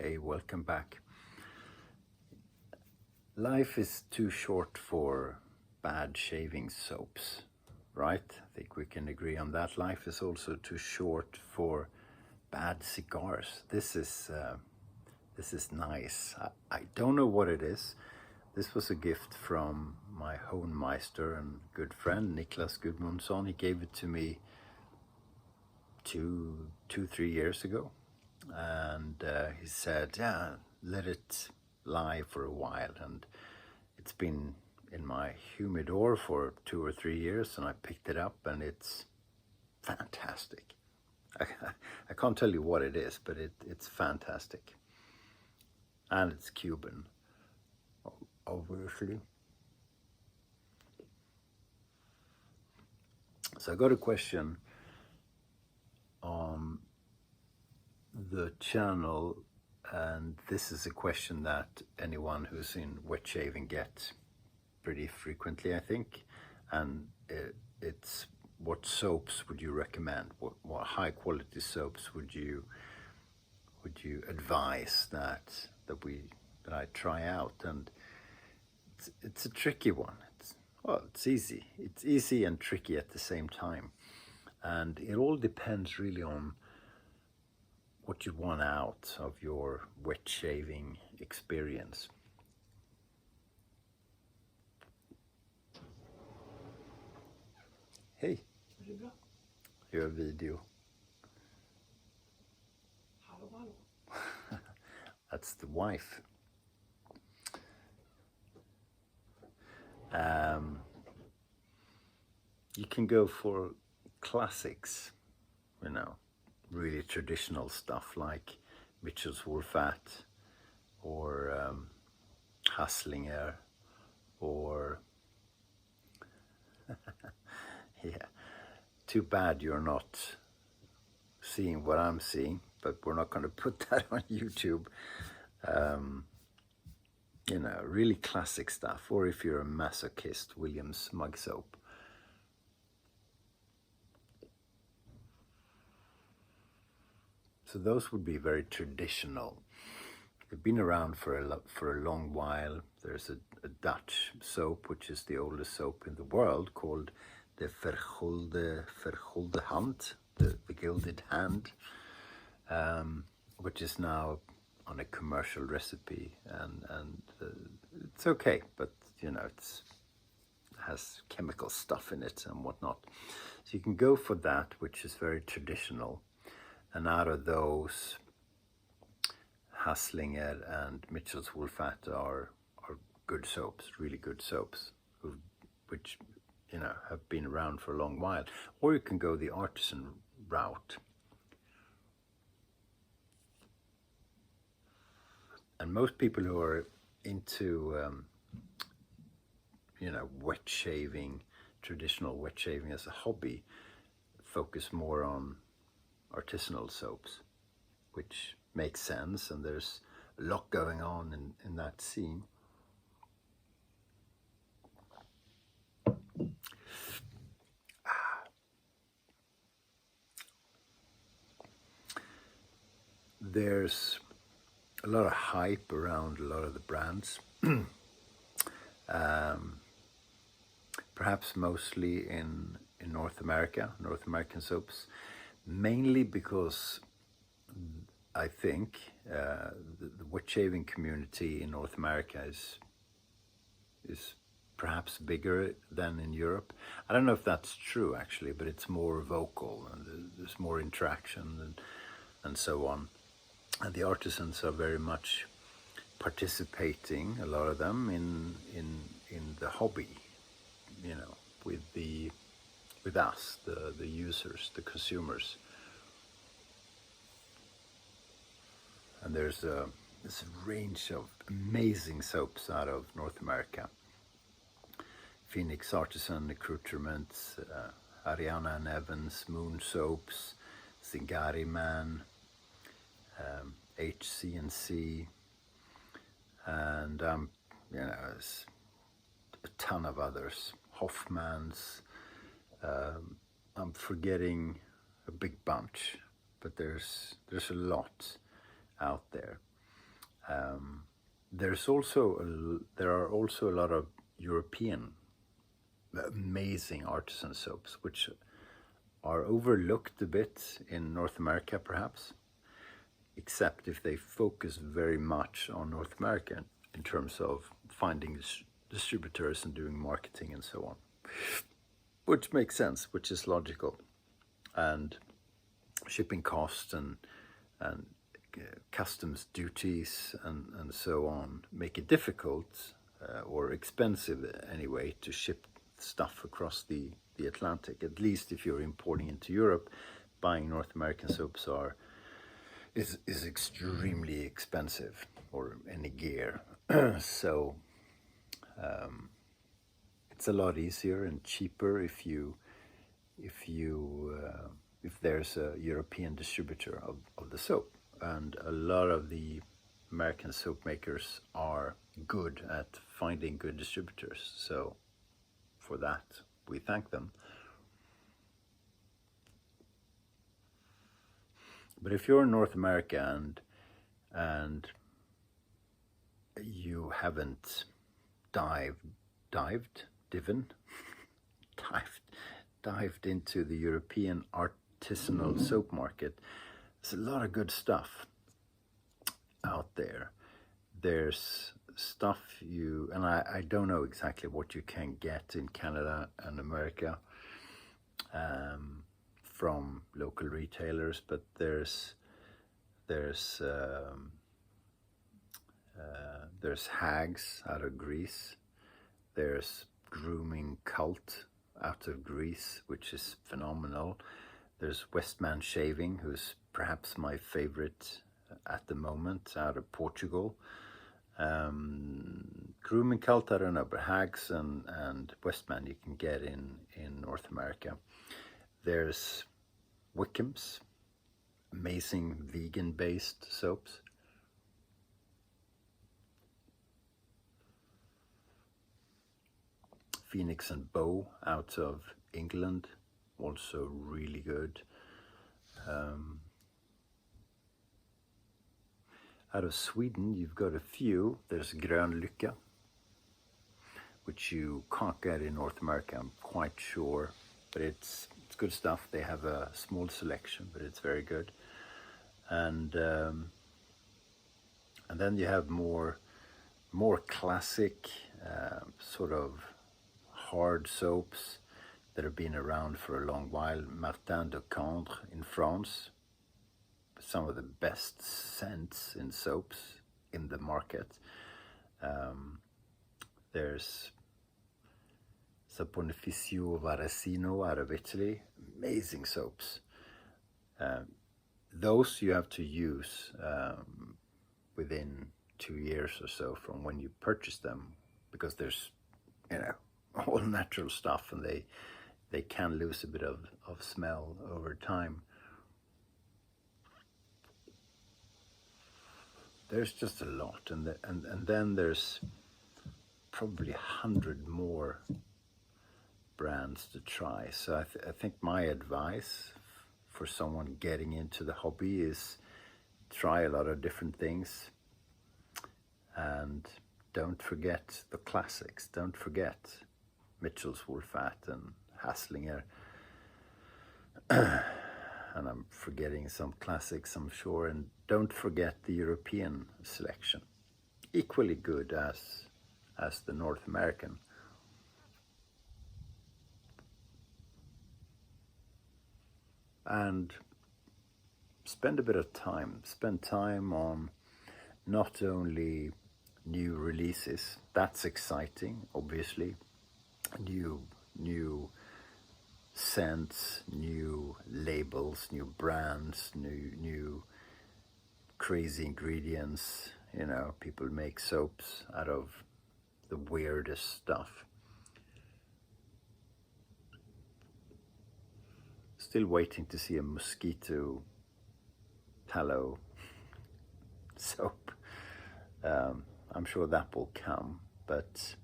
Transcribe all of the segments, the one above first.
Hey, welcome back. Life is too short for bad shaving soaps, right? I think we can agree on that. Life is also too short for bad cigars. This is nice. I don't know what it is. This was a gift from my Hohenmeister and good friend Niklas Gudmundsson. He gave it to me 3 years ago, and he said, "Yeah, let it lie for a while." And it's been in my humidor for 2 or 3 years, and I picked it up, and it's fantastic. I can't tell you what it is, but it's fantastic, and it's Cuban, obviously. So I got a question on the channel, and this is a question that anyone who's in wet shaving gets pretty frequently, I think. And it's what soaps would you recommend? What high quality soaps would you advise that I try out? And it's a tricky one. It's easy. It's easy and tricky at the same time. And it all depends really on what you want out of your wet shaving experience. Hej! Gör video. That's the wife. You can go for classics, really traditional stuff like Mitchell's Wolfat or Hasslinger or yeah. Too bad you're not seeing what I'm seeing, but we're not going to put that on YouTube. Really classic stuff. Or if you're a masochist, Williams mug soap. So those would be very traditional. They've been around for a long while. There's a Dutch soap, which is the oldest soap in the world, called the vergulde hand, the gilded hand, which is now on a commercial recipe, and it's okay, but it has chemical stuff in it and whatnot. So you can go for that, which is very traditional, and out of those, Hasslinger and Mitchell's Wolfat are good soaps, really good soaps, which have been around for a long while. Or you can go the artisan route. And most people who are into wet shaving, traditional wet shaving as a hobby, focus more on artisanal soaps, which makes sense, and there's a lot going on in that scene. There's a lot of hype around a lot of the brands, perhaps mostly in North American soaps, mainly because I think the wet shaving community in North America is perhaps bigger than in Europe. I don't know if that's true actually, but it's more vocal and there's more interaction and so on. And the artisans are very much participating, a lot of them, in the hobby, with us, the users, the consumers. And there's this range of amazing soaps out of North America. Phoenix Artisan Accoutrements, Ariana and Evans Moon Soaps, Zingari Man, HC&C, and there's a ton of others. Hoffman's. I'm forgetting a big bunch, but there's a lot out there. There are also a lot of European amazing artisan soaps, which are overlooked a bit in North America, perhaps, except if they focus very much on North America in terms of finding distributors and doing marketing and so on, which makes sense, which is logical, and shipping costs and customs duties and so on make it difficult or expensive anyway to ship stuff across the Atlantic. At least if you're importing into Europe, buying North American soaps is extremely expensive, or any gear. So it's a lot easier and cheaper if there's a European distributor of the soap. And a lot of the American soap makers are good at finding good distributors. So for that, we thank them. But if you're in North America and you haven't dived into the European artisanal soap market, there's a lot of good stuff out there. There's stuff and I don't know exactly what you can get in Canada and America from local retailers, but there's Hags out of Greece. There's Grooming Cult out of Greece, which is phenomenal. There's Westman Shaving, who's perhaps my favorite at the moment, out of Portugal. Grooming Cult, I don't know, but Hags and Westman you can get in North America. There's Wickham's, amazing vegan-based soaps. Phoenix and Bow out of England, also really good. Out of Sweden, you've got a few. There's Grönlycka, which you can't get in North America, I'm quite sure, but it's good stuff. They have a small selection, but it's very good. And then you have more classic sort of hard soaps that have been around for a long while. Martin de Candre in France, some of the best scents in soaps in the market. There's Saponificio Varasino out of Italy, amazing soaps. Those you have to use within 2 years or so from when you purchase them, because there's all natural stuff, and they can lose a bit of smell over time. There's just a lot, and then there's probably 100 more brands to try. So I think my advice for someone getting into the hobby is try a lot of different things, and don't forget the classics. Don't forget Mitchell's Wolfat and Haslinger. And I'm forgetting some classics, I'm sure. And don't forget the European selection, equally good as the North American. And spend a bit of time. Spend time on not only new releases, that's exciting, obviously. New scents, new labels, new brands, new crazy ingredients. People make soaps out of the weirdest stuff. Still waiting to see a mosquito tallow soap. I'm sure that will come, but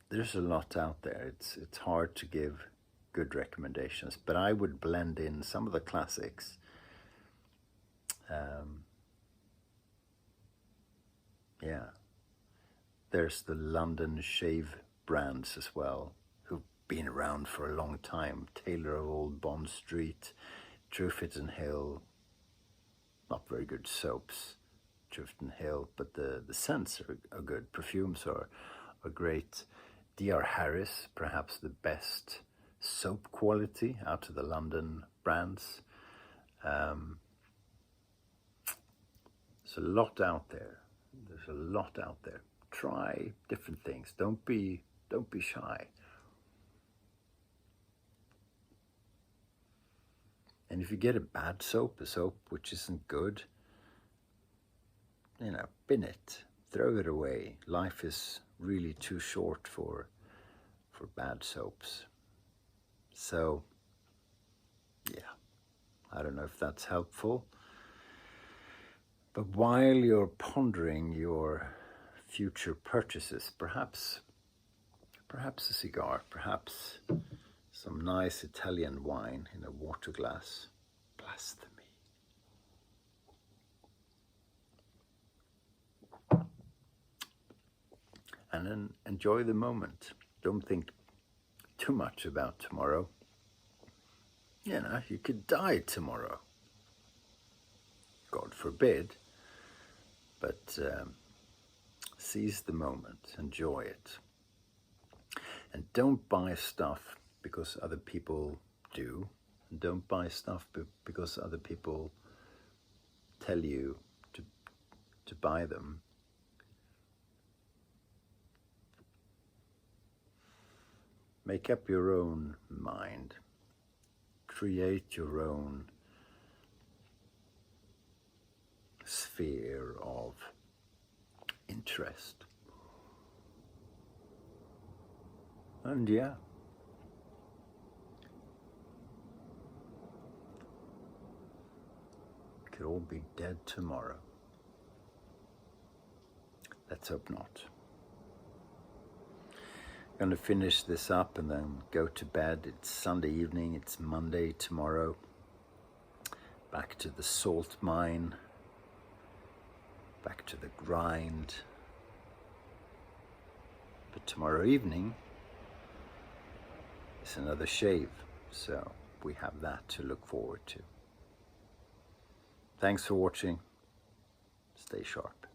there's a lot out there. It's hard to give good recommendations, but I would blend in some of the classics Yeah. There's the London shave brands as well, who've been around for a long time. Taylor of Old Bond Street, Truffit and Hill, not very good soaps, Truffit and Hill, but the scents are good. Perfumes are great. D.R. Harris, perhaps the best soap quality out of the London brands. There's a lot out there. There's a lot out there. Try different things. Don't be shy. And if you get a bad soap, a soap which isn't good, bin it, throw it away. Life is really too short for bad soaps. So, yeah, I don't know if that's helpful. But while you're pondering your future purchases, perhaps a cigar, perhaps some nice Italian wine in a water glass. Blasphemy. And then enjoy the moment. Don't think too much about tomorrow. You could die tomorrow. God forbid. But seize the moment, enjoy it. And don't buy stuff because other people do. And don't buy stuff because other people tell you to buy them. Make up your own mind. Create your own sphere of interest. And yeah, we could all be dead tomorrow. Let's hope not. I'm going to finish this up and then go to bed. It's Sunday evening, it's Monday tomorrow. Back to the salt mine. Back to the grind. But tomorrow evening is another shave, so we have that to look forward to. Thanks for watching. Stay sharp.